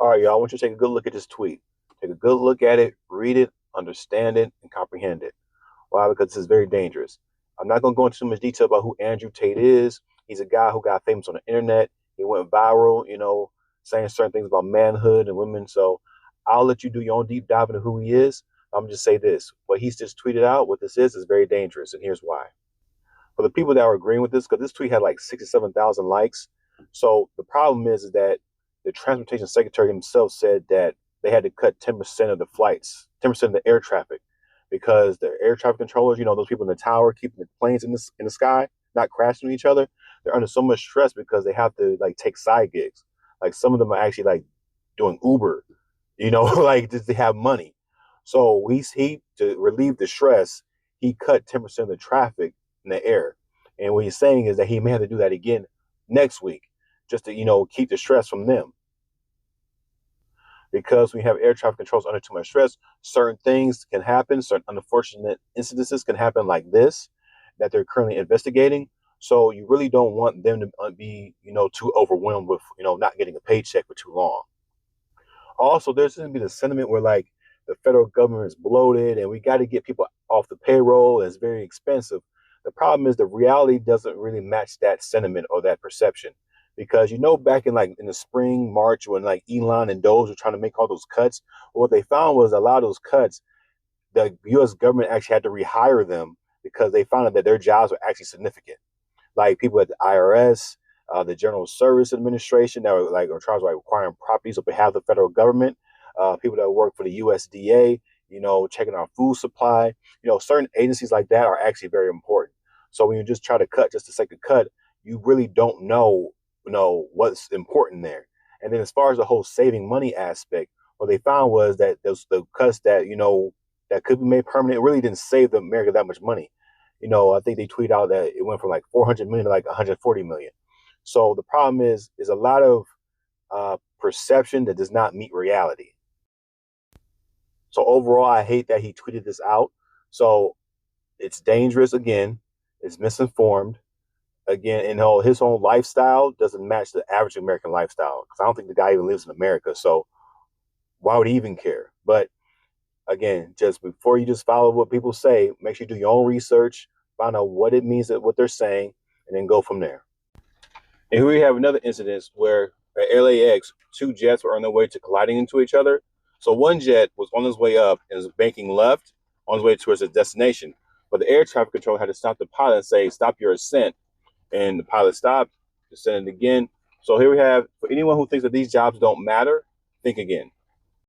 All right, y'all. I want you to take a good look at this tweet. Take a good look at it, read it, understand it, and comprehend it. Why? Because this is very dangerous. I'm not going to go into too much detail about who Andrew Tate is. He's a guy who got famous on the internet. He went viral, saying certain things about manhood and women. So I'll let you do your own deep dive into who he is. I'm just say this: what he's just tweeted out, what this is very dangerous, and here's why. For the people that are agreeing with this, because this tweet had like 67,000 likes. So the problem is that the transportation secretary himself said that they had to cut 10% of the flights, 10% of the air traffic, because the air traffic controllers, those people in the tower keeping the planes in the sky, not crashing into each other, they're under so much stress because they have to like take side gigs. Like some of them are actually like doing Uber, like just to have money. So he to relieve the stress, he cut 10% of the traffic in the air. And what he's saying is that he may have to do that again next week just to, keep the stress from them. Because we have air traffic controls under too much stress, certain things can happen, certain unfortunate incidences can happen like this that they're currently investigating. So you really don't want them to be, too overwhelmed with, not getting a paycheck for too long. Also, there's going to be the sentiment where like the federal government is bloated and we got to get people off the payroll. It's very expensive. The problem is the reality doesn't really match that sentiment or that perception. Because back in like in the spring, March, when like Elon and Doge were trying to make all those cuts, what they found was a lot of those cuts, the U.S. government actually had to rehire them because they found out that their jobs were actually significant. Like people at the IRS, the General Service Administration that were like in charge of like acquiring properties on behalf of the federal government, people that work for the USDA, checking our food supply, certain agencies like that are actually very important. So when you just try to cut just to sake of cut, you really don't know what's important there. And then as far as the whole saving money aspect, what they found was that those the cuts that that could be made permanent really didn't save the America that much money. I think they tweet out that it went from like 400 million to like 140 million. So the problem is a lot of perception that does not meet reality. So overall, I hate that he tweeted this out. So it's dangerous again. It's misinformed again. And his whole lifestyle doesn't match the average American lifestyle because I don't think the guy even lives in America. So why would he even care? But again, just before you just follow what people say, make sure you do your own research, find out what it means that what they're saying, and then go from there. And here we have another incident where at LAX, two jets were on their way to colliding into each other. So one jet was on his way up and was banking left on his way towards his destination. But the air traffic controller had to stop the pilot and say, "Stop your ascent." And the pilot stopped, descended again. So here we have, for anyone who thinks that these jobs don't matter, think again.